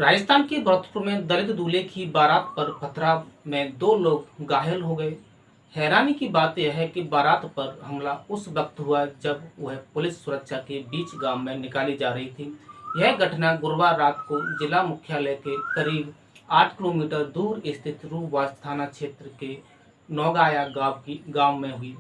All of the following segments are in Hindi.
राजस्थान के भरतपुर में दलित दूल्हे की बारात पर पथराव में 2 लोग घायल हो गए। हैरानी की बात यह है कि बारात पर हमला उस वक्त हुआ जब वह पुलिस सुरक्षा के बीच गांव में निकाली जा रही थी। यह घटना गुरुवार रात को जिला मुख्यालय के करीब 8 किलोमीटर दूर स्थित रूवास थाना क्षेत्र के नौगाया गांव में हुई।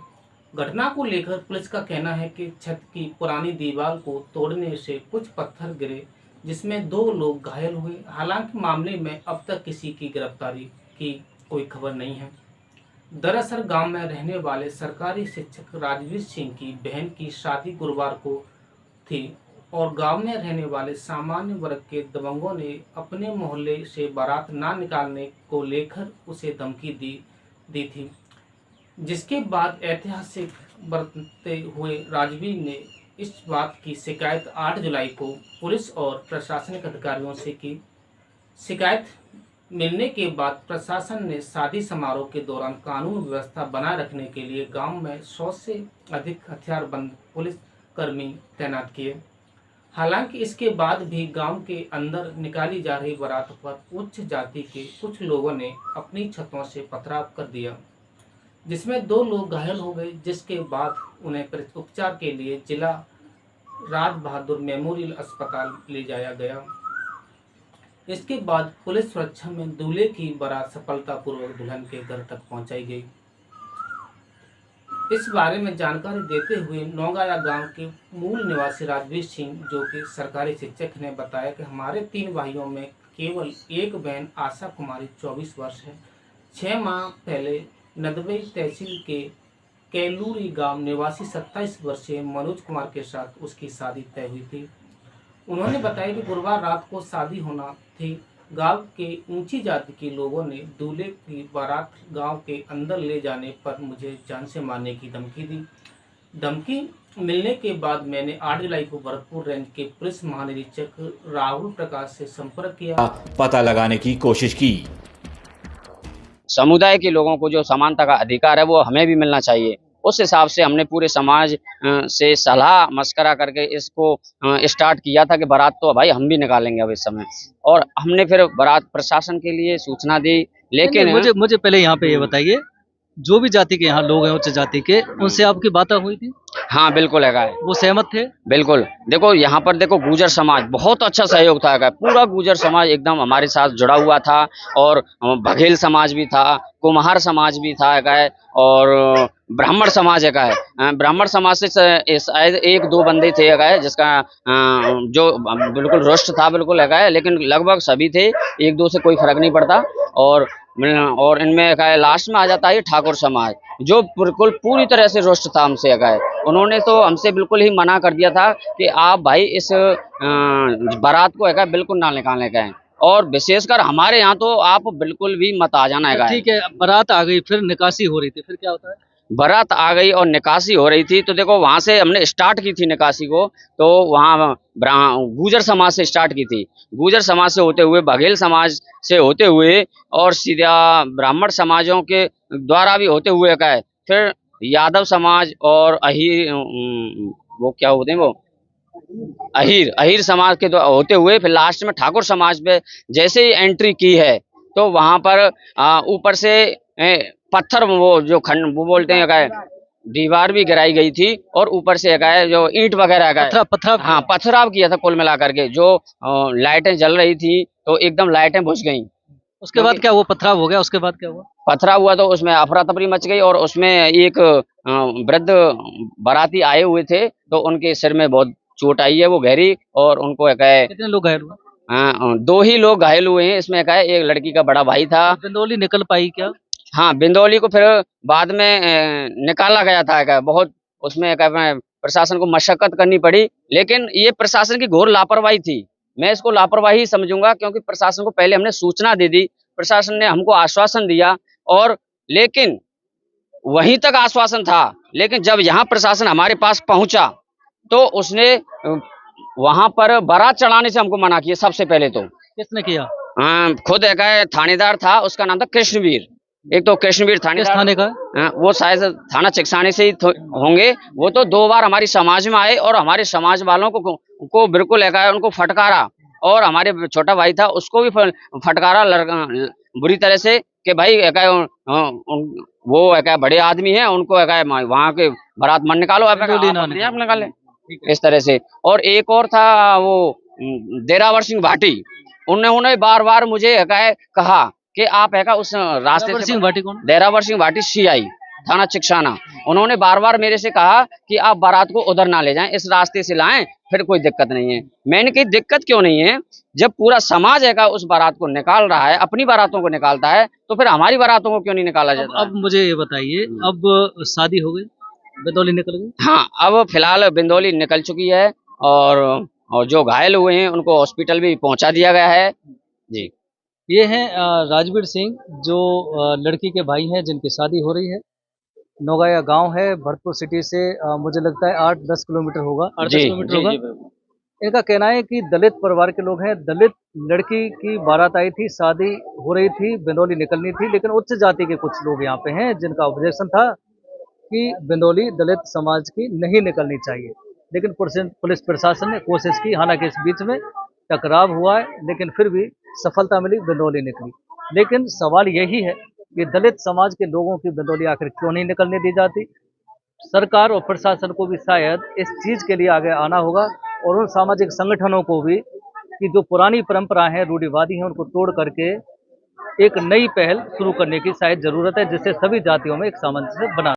घटना को लेकर पुलिस का कहना है कि छत की पुरानी दीवार को तोड़ने से कुछ पत्थर गिरे, जिसमें 2 लोग घायल हुए। हालांकि मामले में अब तक किसी की गिरफ्तारी की कोई खबर नहीं है। दरअसल गांव में रहने वाले सरकारी शिक्षक राजवीर सिंह की बहन की शादी गुरुवार को थी और गांव में रहने वाले सामान्य वर्ग के दबंगों ने अपने मोहल्ले से बारात ना निकालने को लेकर उसे धमकी दी थी, जिसके बाद ऐतिहासिक बरतते हुए राजवीर ने इस बात की शिकायत 8 जुलाई को पुलिस और प्रशासनिक अधिकारियों से की। शिकायत मिलने के बाद प्रशासन ने शादी समारोह के दौरान कानून व्यवस्था बनाए रखने के लिए गांव में 100 से अधिक हथियारबंद पुलिस कर्मी तैनात किए। हालांकि इसके बाद भी गांव के अंदर निकाली जा रही बारात पर उच्च जाति के कुछ लोगों ने अपनी छतों से पथराव कर दिया, जिसमें 2 लोग घायल हो गए, जिसके बाद उन्हें उपचार के लिए जिला राज बहादुर मेमोरियल अस्पताल ले जाया गया। इसके बाद पुलिस सुरक्षा में दूल्हे की बारात सफलतापूर्वक दुल्हन के घर तक पहुंचाई गई। इस बारे में जानकारी देते हुए नौगाया गांव के मूल निवासी राजवीर सिंह, जो कि सरकारी शिक्षक, ने बताया कि हमारे 3 भाइयों में केवल एक बहन आशा कुमारी 24 वर्ष है। 6 माह पहले नदबई तहसील के कैलूरी गांव निवासी 27 वर्षीय मनोज कुमार के साथ उसकी शादी तय हुई थी। उन्होंने बताया कि गुरुवार रात को शादी होना थी। गांव के ऊंची जाति के लोगों ने दूल्हे की बारात गांव के अंदर ले जाने पर मुझे जान से मारने की धमकी दी। धमकी मिलने के बाद मैंने 8 जुलाई को भरतपुर रेंज के पुलिस महानिरीक्षक राहुल प्रकाश से संपर्क किया, पता लगाने की कोशिश की। समुदाय के लोगों को जो समानता का अधिकार है वो हमें भी मिलना चाहिए। उस हिसाब से हमने पूरे समाज से सलाह मशवरा करके इसको स्टार्ट किया था कि बारात तो भाई हम भी निकालेंगे अब इस समय। और हमने फिर बारात प्रशासन के लिए सूचना दी। लेकिन मुझे पहले यहाँ पे ये बताइए, जो भी जाति के यहाँ लोग हैं उच्च जाति के, उनसे आपकी बातें हुई थी? हाँ बिल्कुल है, वो सहमत थे? बिल्कुल। देखो यहाँ पर देखो गुर्जर समाज बहुत अच्छा सहयोग था, पूरा गुर्जर समाज एकदम हमारे साथ जुड़ा हुआ था। और बघेल समाज भी था, कुम्हार समाज भी था और ब्राह्मण समाज है। ब्राह्मण समाज से शायद 1-2 बंदे थे जिसका जो बिल्कुल रुष्ट था बिल्कुल है, लेकिन लगभग सभी थे, 1-2 से कोई फर्क नहीं पड़ता। और इनमें लास्ट में आ जाता है ठाकुर समाज, जो बिल्कुल पूरी तरह से रुष्ट था हमसे। उन्होंने तो हमसे बिल्कुल ही मना कर दिया था कि आप भाई इस बारात को बिल्कुल ना निकालने का है, और विशेषकर हमारे यहाँ तो आप बिल्कुल भी मत आ जाना है। ठीक है, बारात आ गई, फिर निकासी हो रही थी, फिर क्या होता है? बारात आ गई और निकासी हो रही थी, तो देखो वहां से हमने स्टार्ट की थी निकासी को, तो वहाँ गुर्जर समाज से स्टार्ट की थी। गुर्जर समाज से होते हुए बघेल समाज से होते हुए और सीधा ब्राह्मण समाजों के द्वारा भी होते हुए फिर यादव समाज और वो क्या होते हैं वो अहीर समाज के होते हुए फिर लास्ट में ठाकुर समाज पे जैसे ही एंट्री की है, तो वहां पर ऊपर से पत्थर वो बोलते हैं दीवार भी गिराई गई थी, और ऊपर से जो ईंट वगैरह पथराव किया था कुल मिलाकर के। जो लाइटें जल रही थी तो एकदम लाइटें बुझ गई। उसके बाद क्या हुआ? पथराव हो गया, उसके बाद क्या हुआ? पथराव हुआ तो उसमें अफरा तफरी मच गई, और उसमें एक वृद्ध बाराती आए हुए थे, तो उनके सिर में बहुत चोट आई है, वो गहरी, और उनको कितने लोग घायल हुए? 2 ही लोग घायल हुए हैं। इसमें एक लड़की का बड़ा भाई था। बिंदौली निकल पाई क्या? हाँ, बिंदौली को फिर बाद में निकाला गया था। बहुत उसमें प्रशासन को मशक्कत करनी पड़ी, लेकिन ये प्रशासन की घोर लापरवाही थी। मैं इसको लापरवाही समझूंगा, क्योंकि प्रशासन को पहले हमने सूचना दे दी, प्रशासन ने हमको आश्वासन दिया, और लेकिन वहीं तक आश्वासन था। लेकिन जब यहाँ प्रशासन हमारे पास पहुंचा तो उसने वहां पर बारात चढ़ाने से हमको मना किया। सबसे पहले तो किसने किया? खुद थानेदार था, उसका नाम था कृष्णवीर। एक तो कृष्णवीर थाने का, वो शायद थाना चिकसानी से ही होंगे। वो तो 2 बार हमारी समाज में आए और हमारे समाज वालों को बिल्कुल उनको फटकारा और हमारे छोटा भाई था उसको भी फटकारा बुरी तरह से कि भाई वो बड़े आदमी हैं, उनको वहाँ के बारात मन निकालो, आप निकाले इस तरह से। और एक और था वो देरावर सिंह भाटी, उन्होंने बार बार मुझे कहा कि आप उस रास्ते से, देरावर सिंह भाटी CI थाना चिकसाना, उन्होंने बार बार मेरे से कहा कि आप बारात को उधर ना ले जाएं, इस रास्ते से लाएं, फिर कोई दिक्कत नहीं है। मैंने कही दिक्कत क्यों नहीं है, जब पूरा समाज उस बारात को निकाल रहा है, अपनी बारातों को निकालता है, तो फिर हमारी बारातों को क्यों नहीं निकाला जाता? अब मुझे ये बताइए, अब शादी हो गई, बिंदौली निकल गई? हाँ, अब फिलहाल बिंदौली निकल चुकी है और जो घायल हुए हैं उनको हॉस्पिटल भी पहुंचा दिया गया है जी। ये हैं राजवीर सिंह, जो लड़की के भाई हैं, जिनकी शादी हो रही है। नौगाया गांव है, भरतपुर सिटी से मुझे लगता है 8-10 किलोमीटर होगा, 8-10 किलोमीटर होगा। इनका कहना है कि दलित परिवार के लोग हैं, दलित लड़की की बारात आई थी, शादी हो रही थी, बिंदौली निकलनी थी, लेकिन उच्च जाति के कुछ लोग यहाँ पे हैं जिनका ऑब्जेक्शन था कि बिंदौली दलित समाज की नहीं निकलनी चाहिए। लेकिन पुलिस प्रशासन ने कोशिश की, हालांकि इस बीच में टकराव हुआ है, लेकिन फिर भी सफलता मिली, बिंदौली निकली। लेकिन सवाल यही है कि दलित समाज के लोगों की बिंदौली आखिर क्यों नहीं निकलने दी जाती। सरकार और प्रशासन को भी शायद इस चीज के लिए आगे आना होगा, और उन सामाजिक संगठनों को भी कि जो पुरानी परंपरा है, रूढ़िवादी हैं, उनको तोड़ करके एक नई पहल शुरू करने की शायद जरूरत है, जिससे सभी जातियों में एक सामंजस्य बना